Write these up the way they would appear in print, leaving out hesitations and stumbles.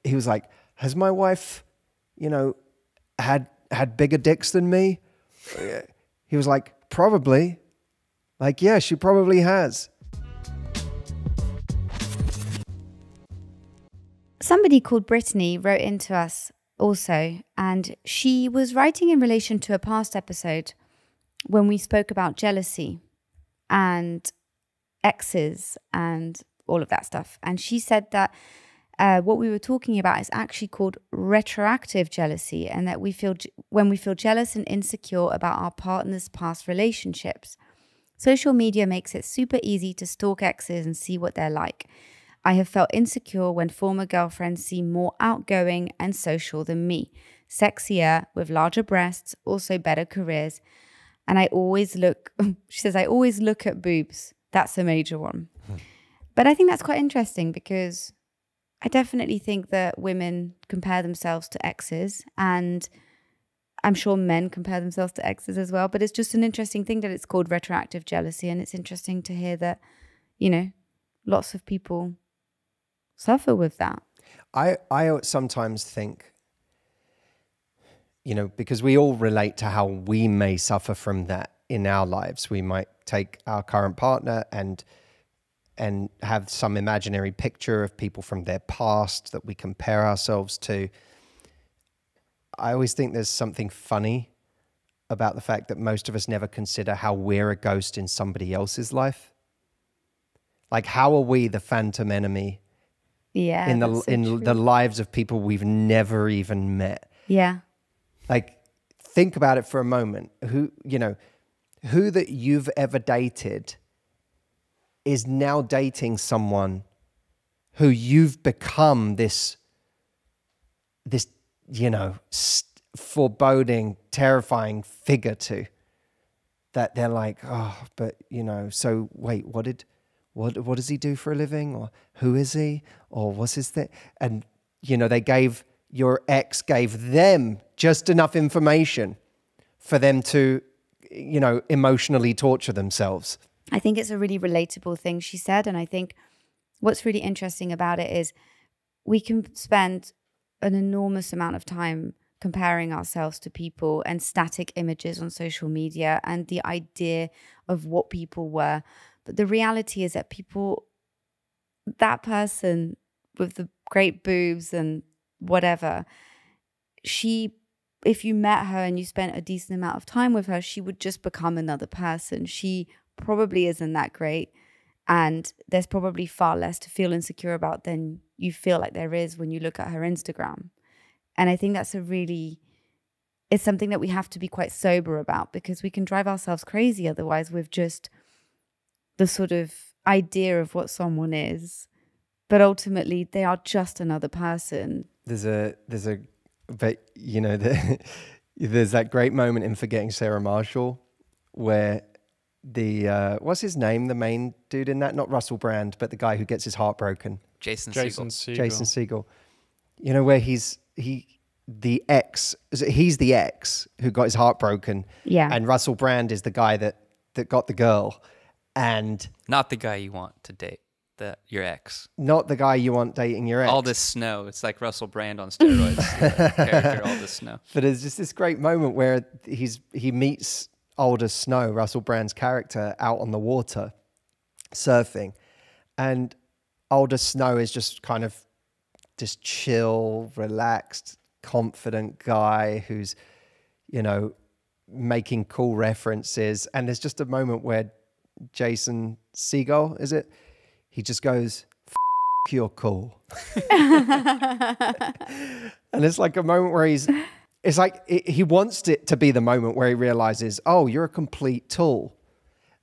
he was like, has my wife, you know, had bigger dicks than me? He was like, probably. Like, yeah, she probably has. Somebody called Brittany wrote into us also, and she was writing in relation to a past episode when we spoke about jealousy and exes and all of that stuff. And she said that what we were talking about is actually called retroactive jealousy, and that when we feel jealous and insecure about our partner's past relationships. Social media makes it super easy to stalk exes and see what they're like. I have felt insecure when former girlfriends seem more outgoing and social than me, sexier, with larger breasts, also better careers. And I always look, she says, I always look at boobs. That's a major one. But I think that's quite interesting, because I definitely think that women compare themselves to exes, and I'm sure men compare themselves to exes as well. But it's just an interesting thing that it's called retroactive jealousy. And it's interesting to hear that, you know, lots of people suffer with that. I sometimes think, you know, because we all relate to how we may suffer from that in our lives. We might take our current partner and have some imaginary picture of people from their past that we compare ourselves to. I always think there's something funny about the fact that most of us never consider how we're a ghost in somebody else's life. Like, how are we the phantom enemy in the lives of people we've never even met? Yeah. Like, think about it for a moment. Who that you've ever dated is now dating someone who you've become this, you know, foreboding, terrifying figure to, that they're like, oh, but, you know, so wait, what does he do for a living? Or who is he? Or what's his thing? And, you know, your ex gave them just enough information for them to, you know, emotionally torture themselves. I think it's a really relatable thing she said. And I think what's really interesting about it is we can spend an enormous amount of time comparing ourselves to people and static images on social media and the idea of what people were. But the reality is that that person with the great boobs and whatever, if you met her and you spent a decent amount of time with her, she would just become another person. She probably isn't that great, and there's probably far less to feel insecure about than you feel like there is when you look at her Instagram. And I think that's it's something that we have to be quite sober about, because we can drive ourselves crazy otherwise with just the sort of idea of what someone is, but ultimately they are just another person. But you know, there's that great moment in Forgetting Sarah Marshall where what's his name? The main dude in that, not Russell Brand, but the guy who gets his heart broken. Jason Segel. Jason Segel. You know, where he's the ex who got his heart broken. Yeah. And Russell Brand is the guy that got the girl. And not the guy you want to date, your ex. Not the guy you want dating your ex. Aldous Snow. It's like Russell Brand on steroids. Character Aldous Snow. But there's just this great moment where he meets Aldous Snow, Russell Brand's character, out on the water surfing, and Aldous Snow is just kind of this chill, relaxed, confident guy who's, you know, making cool references. And there's just a moment where Jason Segel, is it? He just goes, "F you're cool." And it's like a moment where he wants it to be the moment where he realizes, oh, you're a complete tool.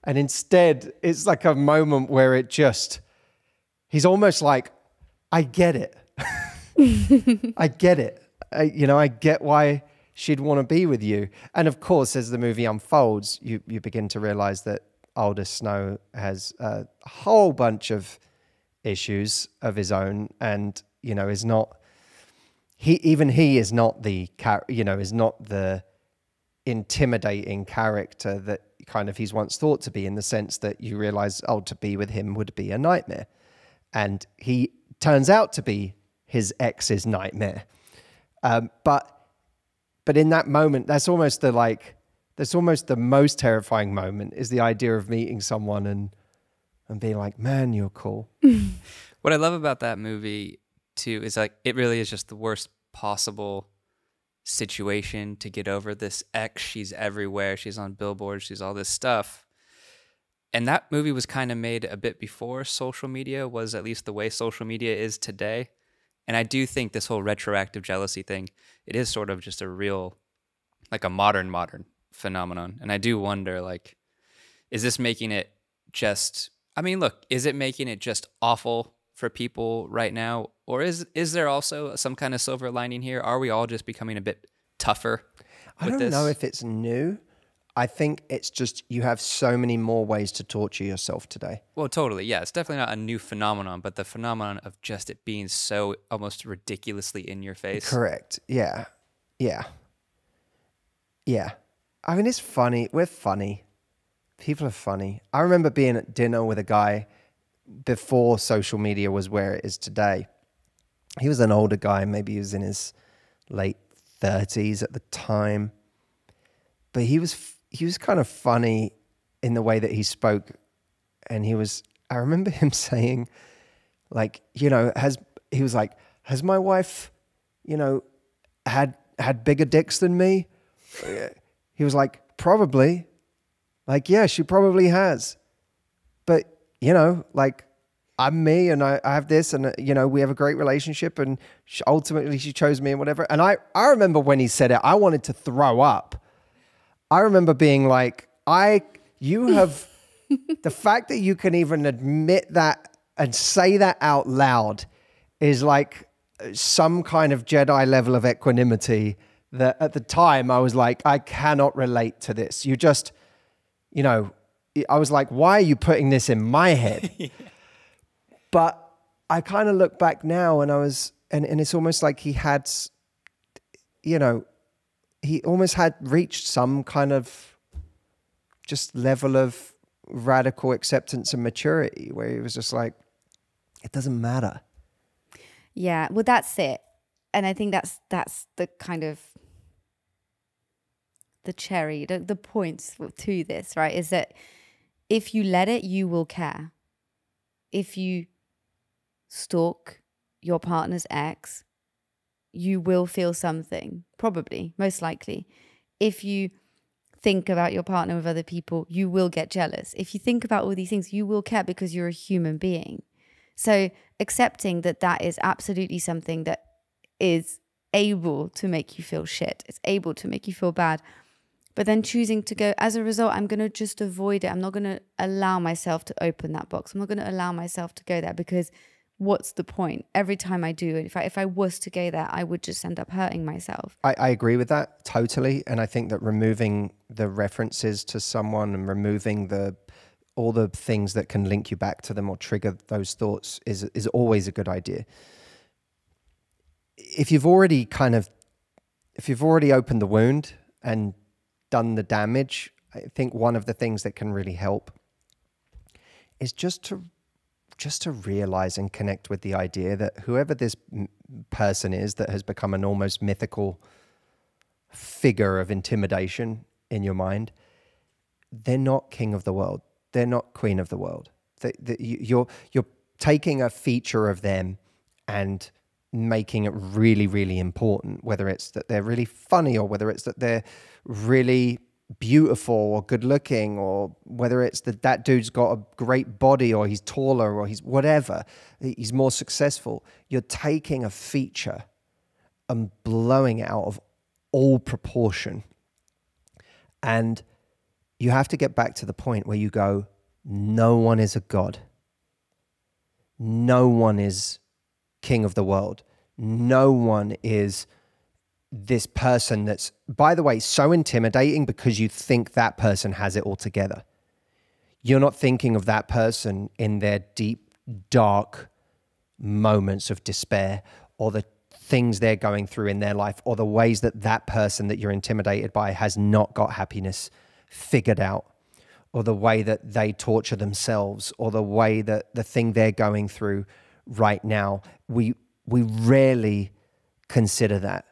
And instead, it's like a moment where he's almost like, I get it. I get it. I get why she'd want to be with you. And of course, as the movie unfolds, you begin to realize that Aldous Snow has a whole bunch of issues of his own, and, you know, is not the intimidating character that kind of he's once thought to be, in the sense that you realize, to be with him would be a nightmare. And he turns out to be his ex's nightmare. But in that moment, that's almost the most terrifying moment, is the idea of meeting someone and being like, man, you're cool. What I love about that movie too is like it really is just the worst possible situation to get over this ex. She's everywhere. She's on billboards. She's all this stuff. And that movie was kind of made a bit before social media was at least the way social media is today. And I do think this whole retroactive jealousy thing, it is sort of just a real, like a modern phenomenon. And I do wonder, like, is this making it just, I mean, look, is it making it just awful for people right now? Or is there also some kind of silver lining here? Are we all just becoming a bit tougher I don't know if it's new. I think it's just you have so many more ways to torture yourself today. Well, totally. Yeah, it's definitely not a new phenomenon, but the phenomenon of just it being so almost ridiculously in your face. Correct. Yeah. Yeah. Yeah. I mean, it's funny. We're funny. People are funny. I remember being at dinner with a guy before social media was where it is today. He was an older guy. Maybe he was in his late 30s at the time. But he was kind of funny in the way that he spoke. And I remember him saying, like, has my wife, had bigger dicks than me? He was like, probably. Like, yeah, she probably has. But, like, I'm me and I have this and, we have a great relationship and ultimately she chose me and whatever. And I remember when he said it, I wanted to throw up. I remember being like, the fact that you can even admit that and say that out loud is like some kind of Jedi level of equanimity that at the time I was like, I cannot relate to this. You just, I was like, why are you putting this in my head? Yeah. But I kind of look back now and and it's almost like he had, he almost had reached some kind of just level of radical acceptance and maturity where he was just like, it doesn't matter. Yeah, well, that's it. And I think that's the kind of the cherry, the points to this, right? Is that if you let it, you will care. If you stalk your partner's ex, you will feel something, probably, most likely. If you think about your partner with other people, you will get jealous. If you think about all these things, you will care because you're a human being. So accepting that is absolutely something that is able to make you feel shit. It's able to make you feel bad. But then choosing to go, as a result, I'm going to just avoid it. I'm not going to allow myself to open that box. I'm not going to allow myself to go there because what's the point? Every time I do, if I was to go there, I would just end up hurting myself. I agree with that totally. And I think that removing the references to someone and removing all the things that can link you back to them or trigger those thoughts is always a good idea. If you've already opened the wound and done the damage, I think one of the things that can really help is just to realize and connect with the idea that whoever this person is that has become an almost mythical figure of intimidation in your mind, they're not king of the world. They're not queen of the world. You're taking a feature of them and making it really, really important, whether it's that they're really funny or whether it's that they're really beautiful or good looking, or whether it's that dude's got a great body or he's taller or he's whatever, he's more successful. You're taking a feature and blowing it out of all proportion. And you have to get back to the point where you go, no one is a god. No one is king of the world. No one is this person that's, by the way, so intimidating because you think that person has it all together. You're not thinking of that person in their deep, dark moments of despair or the things they're going through in their life or the ways that person that you're intimidated by has not got happiness figured out, or the way that they torture themselves, or the way that the thing they're going through right now. we rarely consider that.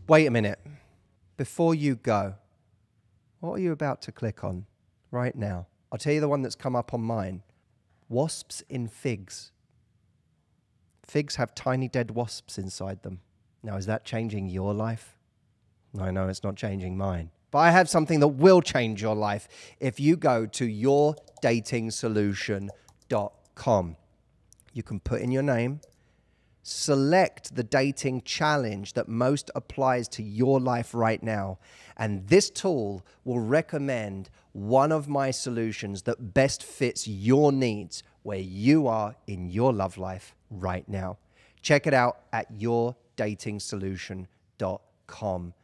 Wait a minute. Before you go, what are you about to click on right now? I'll tell you the one that's come up on mine. Wasps in figs. Figs have tiny dead wasps inside them. Now, is that changing your life? I know it's not changing mine. But I have something that will change your life if you go to yourdatingsolution.com. You can put in your name, select the dating challenge that most applies to your life right now, and this tool will recommend one of my solutions that best fits your needs where you are in your love life right now. Check it out at yourdatingsolution.com.